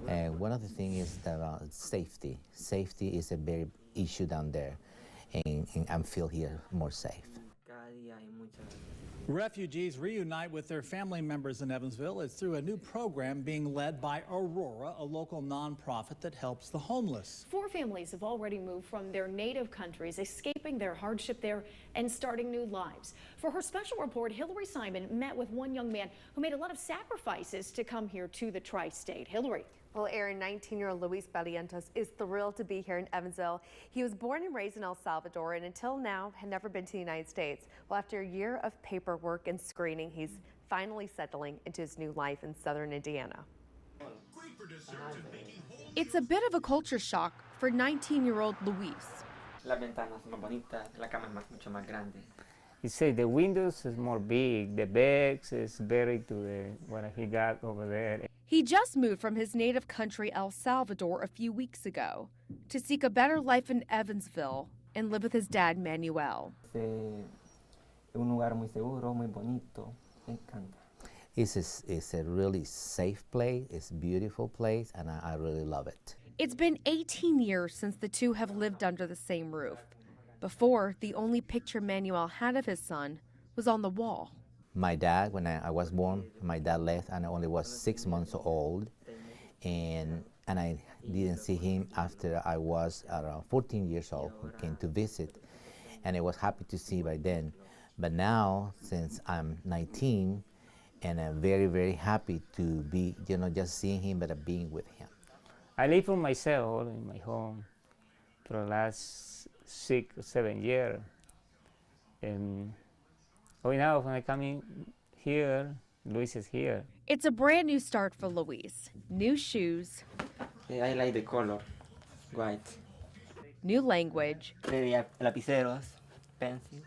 One of the things is that safety. Safety is a big issue down there, and I feel here more safe. Refugees reunite with their family members in Evansville. It's through a new program being led by Aurora, a local nonprofit that helps the homeless. 4 families have already moved from their native countries, escaping their hardship there and starting new lives. For her special report, Hillary Simon met with one young man who made a lot of sacrifices to come here to the tri-state. Hillary. Well, Aaron, 19-year-old Luis Barrientos is thrilled to be here in Evansville. He was born and raised in El Salvador and until now had never been to the United States. Well, after a year of paperwork and screening, he's finally settling into his new life in southern Indiana. It's a bit of a culture shock for 19-year-old Luis. La ventana es más bonita, la cama es mucho más grande. He said the windows is more big, the beds is buried to what he got over there. He just moved from his native country, El Salvador, a few weeks ago to seek a better life in Evansville and live with his dad, Manuel. Un lugar muy seguro, muy bonito, me encanta. It's a really safe place, it's a beautiful place, and I really love it. It's been 18 years since the two have lived under the same roof. Before, the only picture Manuel had of his son was on the wall. My dad, when I was born, my dad left and I only was 6 months old. And I didn't see him after I was around 14 years old, who came to visit. And I was happy to see by then. But now, since I'm 19, and I'm very, very happy to be, just seeing him, but being with him. I live for myself in my home for the last 6 or 7 years. And now when I come in here, Luis is here. It's a brand new start for Luis. New shoes. I like the color, white. New language. Lapiceros, pencil.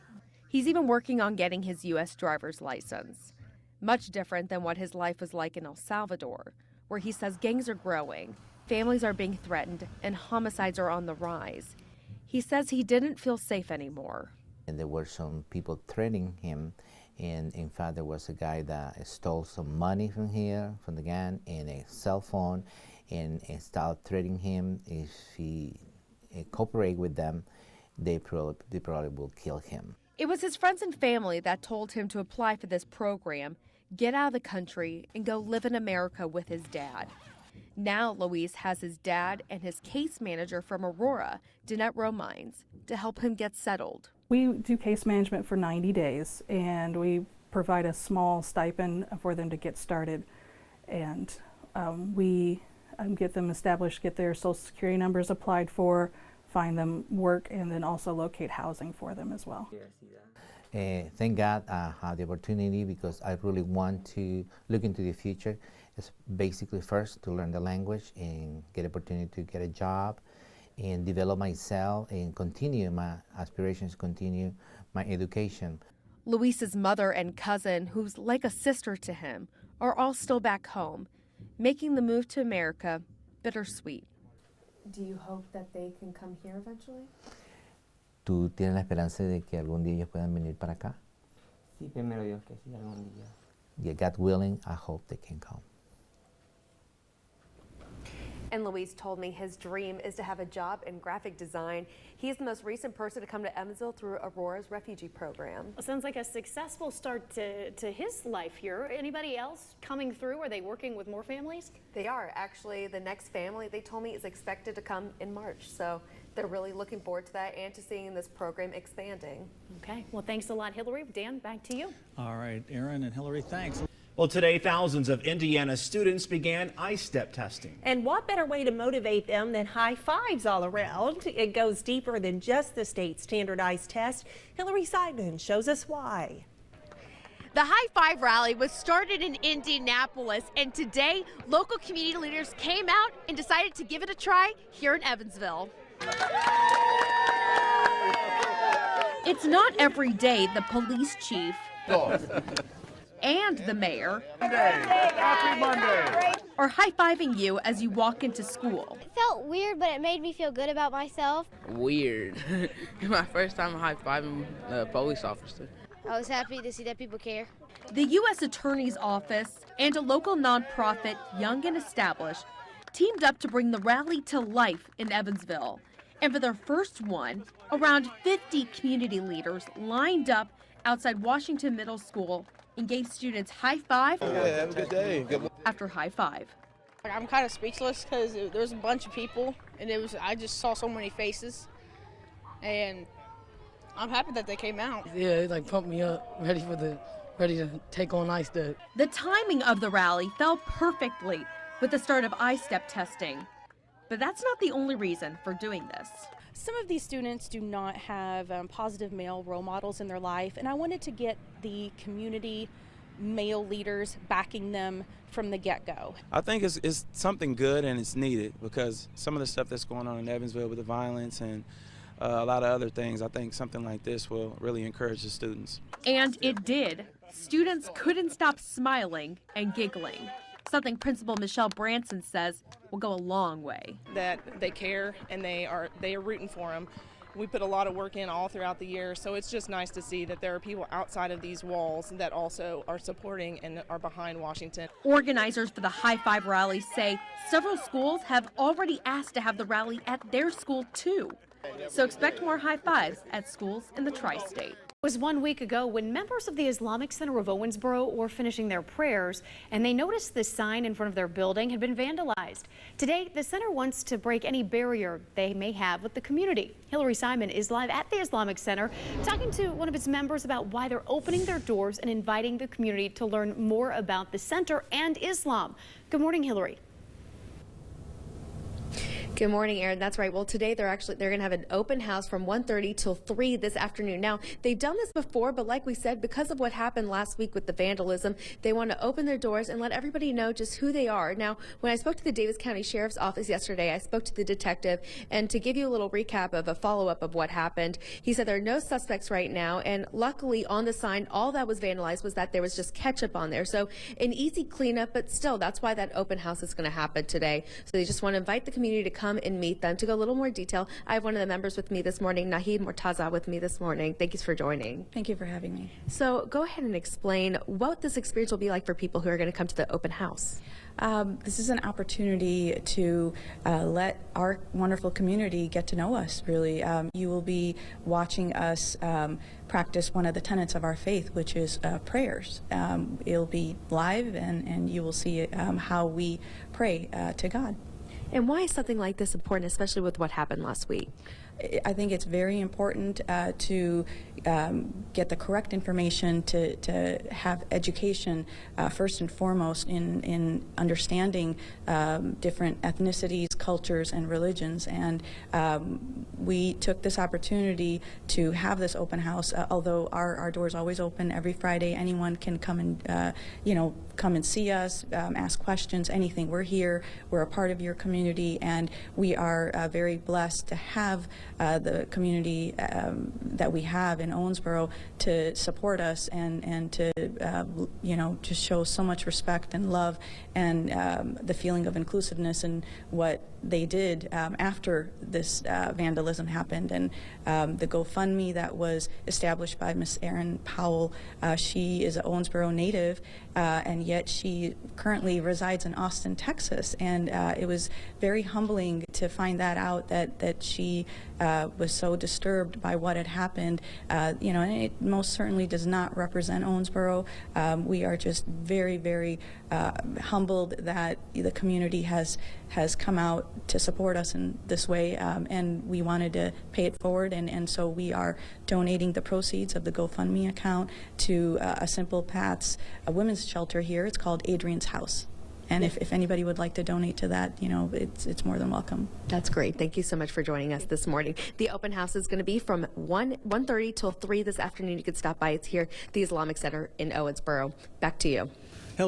He's even working on getting his U.S. driver's license. Much different than what his life was like in El Salvador, where he says gangs are growing, families are being threatened, and homicides are on the rise. He says he didn't feel safe anymore. And there were some people threatening him, and in fact there was a guy that stole some money from here, from the gang, and a cell phone, and started threatening him. If he cooperate with them, they probably will kill him. It was his friends and family that told him to apply for this program, get out of the country, and go live in America with his dad. Now Luis has his dad and his case manager from Aurora, Danette Romines, to help him get settled. We do case management for 90 days, and we provide a small stipend for them to get started. And we get them established, get their social security numbers applied for, find them work, and then also locate housing for them as well. Thank God I had the opportunity because I really want to look into the future. It's basically first to learn the language and get opportunity to get a job and develop myself and continue my aspirations, continue my education. Luis's mother and cousin, who's like a sister to him, are all still back home, making the move to America bittersweet. Do you hope that they can come here eventually? ¿Tú tienes la esperanza de que algún día ellos puedan venir para acá? Sí, primero Dios que sí, algún día. Yeah, God willing, I hope they can come. And Luis told me his dream is to have a job in graphic design. He's the most recent person to come to Evansville through Aurora's refugee program. Well, sounds like a successful start to his life here. Anybody else coming through? Are they working with more families? They are. Actually, the next family, they told me, is expected to come in March. So they're really looking forward to that and to seeing this program expanding. Okay. Well, thanks a lot, Hillary. Dan, back to you. All right, Aaron and Hillary, thanks. Well, today, thousands of Indiana students began I-STEP testing. And what better way to motivate them than high fives all around? It goes deeper than just the state standardized test. Hillary Simon shows us why. The High Five Rally was started in Indianapolis, and today, local community leaders came out and decided to give it a try here in Evansville. It's not every day the police chief and the mayor are high-fiving you as you walk into school. It felt weird, but it made me feel good about myself. Weird. My first time high-fiving a police officer. I was happy to see that people care. The U.S. Attorney's Office and a local nonprofit, Young and Established, teamed up to bring the rally to life in Evansville. And for their first one, around 50 community leaders lined up outside Washington Middle School and gave students high five have a good day. after high five. I'm kind of speechless because there was a bunch of people, and I just saw so many faces, and I'm happy that they came out. Yeah, it like pumped me up, ready to take on ISTEP. The timing of the rally fell perfectly with the start of I-STEP testing. But that's not the only reason for doing this. Some of these students do not have positive male role models in their life, and I wanted to get the community male leaders backing them from the get-go. I think it's something good and it's needed because some of the stuff that's going on in Evansville with the violence and a lot of other things, I think something like this will really encourage the students. And it did. Students couldn't stop smiling and giggling. Something Principal Michelle Branson says will go a long way. That they care and they are rooting for them. We put a lot of work in all throughout the year, so it's just nice to see that there are people outside of these walls that also are supporting and are behind Washington. Organizers for the High Five rally say several schools have already asked to have the rally at their school too. So expect more high fives at schools in the tri-state. It was 1 week ago when members of the Islamic Center of Owensboro were finishing their prayers and they noticed this sign in front of their building had been vandalized. Today, the center wants to break any barrier they may have with the community. Hillary Simon is live at the Islamic Center talking to one of its members about why they're opening their doors and inviting the community to learn more about the center and Islam. Good morning, Hillary. Good morning, Erin. That's right. Well, today they're going to have an open house from 1:30 till 3 this afternoon. Now, they've done this before, but like we said, because of what happened last week with the vandalism, they want to open their doors and let everybody know just who they are. Now, when I spoke to the Davis County Sheriff's Office yesterday, I spoke to the detective, and to give you a little recap of a follow-up of what happened, he said there are no suspects right now, and luckily on the sign, all that was vandalized was that there was just ketchup on there. So an easy cleanup, but still, that's why that open house is going to happen today. So they just want to invite the community to come and meet them. To go a little more detail, I have one of the members with me this morning, Naheed Mortaza, with me this morning. Thank you for joining. Thank you for having me. So go ahead and explain what this experience will be like for people who are going to come to the open house. This is an opportunity to let our wonderful community get to know us, really. You will be watching us practice one of the tenets of our faith, which is prayers. It'll be live, and you will see how we pray to God. And why is something like this important, especially with what happened last week? I think it's very important to get the correct information, to have education first and foremost in understanding different ethnicities, cultures, and religions. And we took this opportunity to have this open house. Although our doors always open every Friday, anyone can come and come and see us, ask questions, anything. We're here. We're a part of your community, and we are very blessed to have the community that we have in Owensboro to support us and to just show so much respect and love and the feeling of inclusiveness and what they did after this vandalism happened. And the GoFundMe that was established by Miss Erin Powell, she is an Owensboro native, and yet she currently resides in Austin, Texas. And it was very humbling to find that out, that she was so disturbed by what had happened. And it most certainly does not represent Owensboro. We are just very, very humbled that the community has come out to support us in this way, and we wanted to pay it forward, and so we are donating the proceeds of the GoFundMe account to a Simple Paths, a women's shelter here. It's called Adrian's House. And if anybody would like to donate to that, it's more than welcome. That's great. Thank you so much for joining us this morning. The open house is going to be from 1:30 till 3 this afternoon. You can stop by. It's here, the Islamic Center in Owensboro. Back to you.